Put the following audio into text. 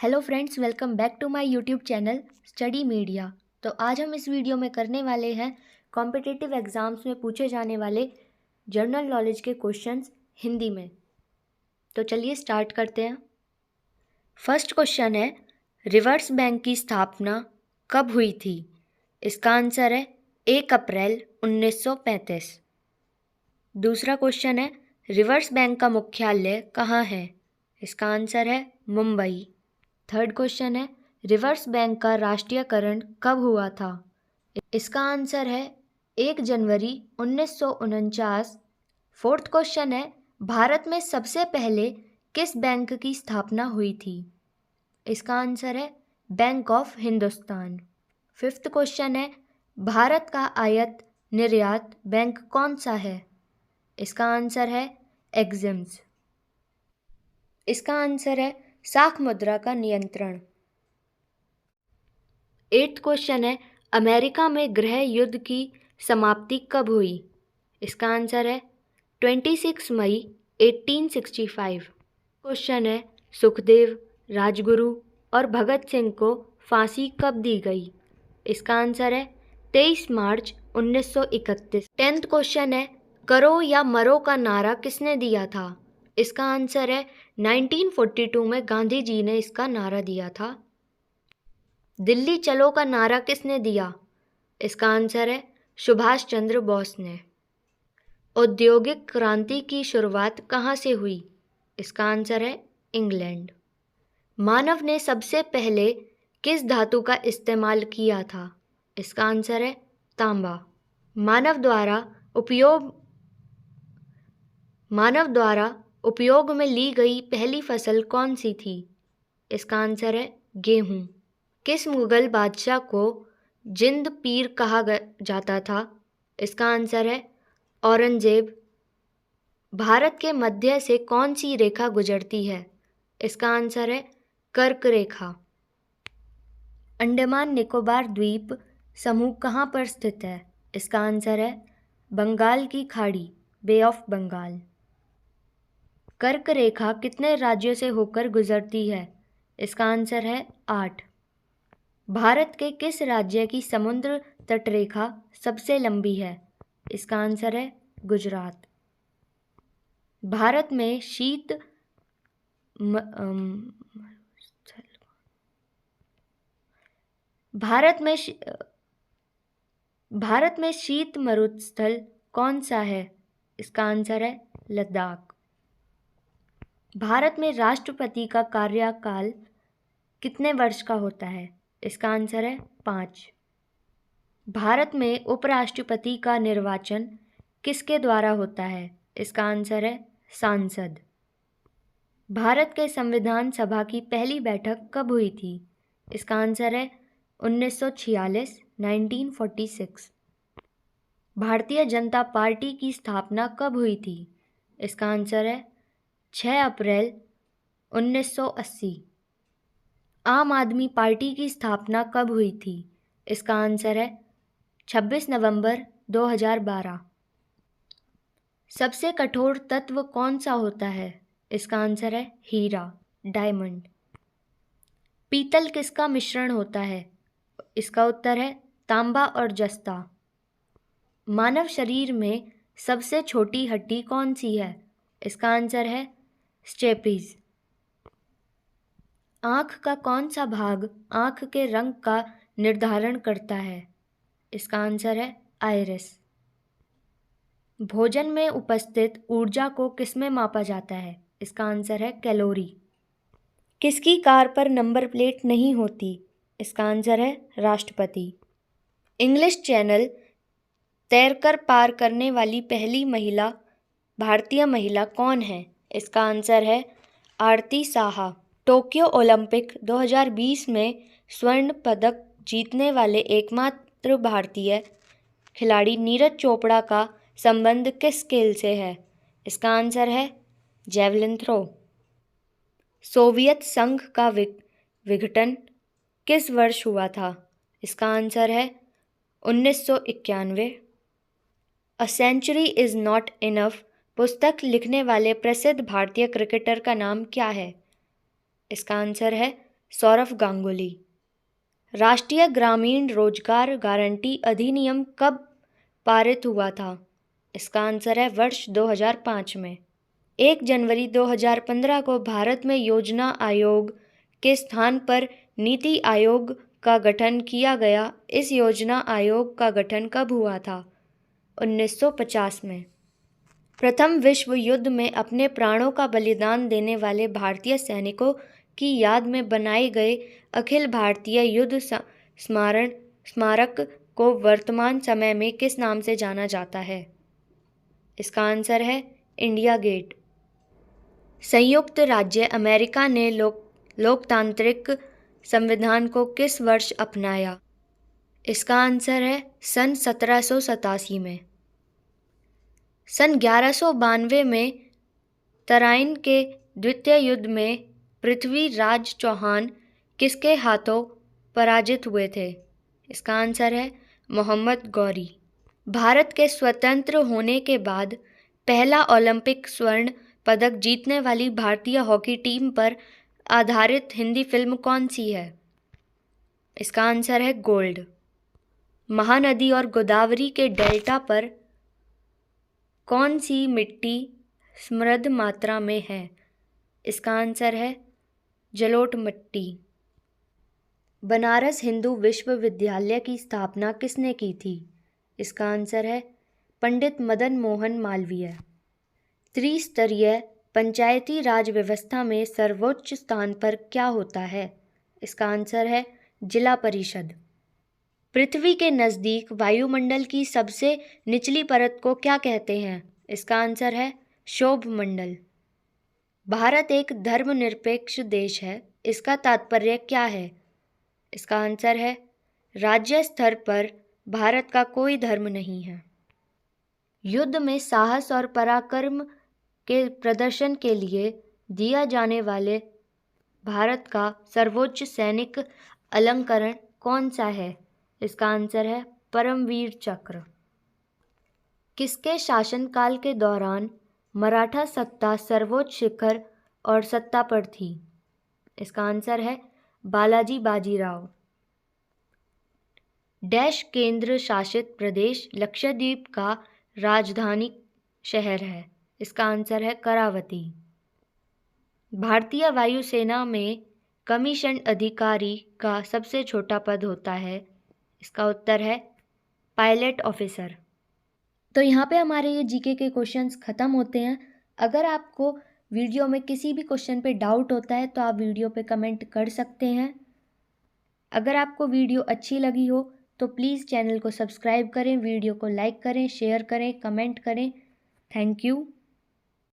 Hello friends, welcome back to my YouTube channel study media. तो आज हम इस वीडियो में करने वाले हैं कॉम्पिटिटिव एग्ज़ाम्स में पूछे जाने वाले जनरल नॉलेज के क्वेश्चंस हिंदी में। तो चलिए स्टार्ट करते हैं। फर्स्ट क्वेश्चन है, रिवर्स बैंक की स्थापना कब हुई थी? इसका आंसर है 1 अप्रैल 1935। दूसरा क्वेश्चन है, रिवर्स बैंक का मुख्यालय कहाँ है? इसका आंसर है मुंबई। थर्ड क्वेश्चन है, रिवर्स बैंक का राष्ट्रीयकरण कब हुआ था? इसका आंसर है 1 जनवरी 1949। फोर्थ क्वेश्चन है, भारत में सबसे पहले किस बैंक की स्थापना हुई थी? इसका आंसर है bank of Hindustan. Fifth question है, भारत का आयात निर्यात बैंक कौन सा है? इसका आंसर है एग्जिम्स। इसका आंसर है साख मुद्रा का नियंत्रण। 8th क्वेश्चन है, अमेरिका में गृह युद्ध की समाप्ति कब हुई? इसका आंसर है 26 मई 1865। क्वेश्चन है, सुखदेव, राजगुरु और भगत सिंह को फांसी कब दी गई? इसका आंसर है 23 मार्च 1931। 10th क्वेश्चन है, करो या मरो का नारा किसने दिया था? इसका आंसर है 1942 में गांधी जी ने इसका नारा दिया था। दिल्ली चलो का नारा किसने दिया? इसका आंसर है सुभाष चंद्र बोस ने। औद्योगिक क्रांति की शुरुआत कहाँ से हुई? इसका आंसर है इंग्लैंड। मानव ने सबसे पहले किस धातु का इस्तेमाल किया था? इसका आंसर है तांबा। मानव द्वारा उपयोग में ली गई पहली फसल कौन सी थी? इसका आंसर है गेहूं। किस मुगल बादशाह को जिंद पीर कहा जाता था? इसका आंसर है औरंगजेब। भारत के मध्य से कौन सी रेखा गुजरती है? इसका आंसर है कर्क रेखा। अंडमान निकोबार द्वीप समूह कहाँ पर स्थित है? इसका आंसर है बंगाल की खाड़ी, बे ऑफ बंगाल। कर्क रेखा कितने राज्यों से होकर गुजरती है? इसका आंसर है 8। भारत के किस राज्य की समुद्र तटरेखा सबसे लंबी है? इसका आंसर है गुजरात। भारत में शीत मरुस्थल कौन सा है? इसका आंसर है लद्दाख। भारत में राष्ट्रपति का कार्यकाल कितने वर्ष का होता है? इसका आंसर है 5। भारत में उपराष्ट्रपति का निर्वाचन किसके द्वारा होता है? इसका आंसर है सांसद। भारत के संविधान सभा की पहली बैठक कब हुई थी? इसका आंसर है 1946, 1946। भारतीय जनता पार्टी की स्थापना कब हुई थी? इसका आंसर है 6 अप्रैल 1980। आम आदमी पार्टी की स्थापना कब हुई थी? इसका आंसर है 26 नवंबर 2012। सबसे कठोर तत्व कौन सा होता है? इसका आंसर है हीरा, डायमंड। पीतल किसका मिश्रण होता है? इसका उत्तर है तांबा और जस्ता। मानव शरीर में सबसे छोटी हड्डी कौन सी है? इसका आंसर है स्टेपीज। आँख का कौन सा भाग आँख के रंग का निर्धारण करता है? इसका आंसर है आइरिस। भोजन में उपस्थित ऊर्जा को किसमें मापा जाता है? इसका आंसर है कैलोरी। किसकी कार पर नंबर प्लेट नहीं होती? इसका आंसर है राष्ट्रपति। इंग्लिश चैनल तैरकर पार करने वाली पहली भारतीय महिला कौन है? इसका आंसर है आरती साहा। टोक्यो ओलंपिक 2020 में स्वर्ण पदक जीतने वाले एकमात्र भारतीय खिलाड़ी नीरज चोपड़ा का संबंध किस खेल से है? इसका आंसर है जेवलिन थ्रो। सोवियत संघ का विघटन किस वर्ष हुआ था? इसका आंसर है 1991। A century is not enough पुस्तक लिखने वाले प्रसिद्ध भारतीय क्रिकेटर का नाम क्या है? इसका आंसर है सौरव गांगुली। राष्ट्रीय ग्रामीण रोजगार गारंटी अधिनियम कब पारित हुआ था? इसका आंसर है वर्ष 2005 में। 1 जनवरी 2015 को भारत में योजना आयोग के स्थान पर नीति आयोग का गठन किया गया। इस योजना आयोग का गठन कब हुआ था? 1950 में। प्रथम विश्व युद्ध में अपने प्राणों का बलिदान देने वाले भारतीय सैनिकों की याद में बनाए गए अखिल भारतीय युद्ध स्मारक को वर्तमान समय में किस नाम से जाना जाता है? इसका आंसर है इंडिया गेट। संयुक्त राज्य अमेरिका ने लोकतांत्रिक संविधान को किस वर्ष अपनाया? इसका आंसर है सन 1787 में। सन 1192 में तराइन के द्वितीय युद्ध में पृथ्वीराज चौहान किसके हाथों पराजित हुए थे? इसका आंसर है मोहम्मद गौरी। भारत के स्वतंत्र होने के बाद पहला ओलंपिक स्वर्ण पदक जीतने वाली भारतीय हॉकी टीम पर आधारित हिंदी फिल्म कौन सी है? इसका आंसर है गोल्ड। महानदी और गोदावरी के डेल्टा पर कौन सी मिट्टी समृद्ध मात्रा में है? इसका आंसर है जलोढ़ मिट्टी। बनारस हिंदू विश्वविद्यालय की स्थापना किसने की थी? इसका आंसर है पंडित मदन मोहन मालवीय। त्रिस्तरीय पंचायती राज व्यवस्था में सर्वोच्च स्थान पर क्या होता है? इसका आंसर है जिला परिषद। पृथ्वी के नज़दीक वायुमंडल की सबसे निचली परत को क्या कहते हैं? इसका आंसर है क्षोभ मंडल। भारत एक धर्मनिरपेक्ष देश है, इसका तात्पर्य क्या है? इसका आंसर है राज्य स्तर पर भारत का कोई धर्म नहीं है। युद्ध में साहस और पराक्रम के प्रदर्शन के लिए दिया जाने वाले भारत का सर्वोच्च सैनिक अलंकरण कौन सा है? इसका आंसर है परमवीर चक्र। किसके शासनकाल के दौरान मराठा सत्ता सर्वोच्च शिखर और सत्ता पर थी? इसका आंसर है बालाजी बाजीराव। डैश केंद्र शासित प्रदेश लक्षद्वीप का राजधानी शहर है? इसका आंसर है करावती। भारतीय वायुसेना में कमीशन अधिकारी का सबसे छोटा पद होता है? इसका उत्तर है पायलट ऑफिसर। तो यहाँ पे हमारे ये जीके के क्वेश्चंस ख़त्म होते हैं। अगर आपको वीडियो में किसी भी क्वेश्चन पे डाउट होता है तो आप वीडियो पे कमेंट कर सकते हैं। अगर आपको वीडियो अच्छी लगी हो तो प्लीज़ चैनल को सब्सक्राइब करें, वीडियो को लाइक करें, शेयर करें, कमेंट करें। Thank you.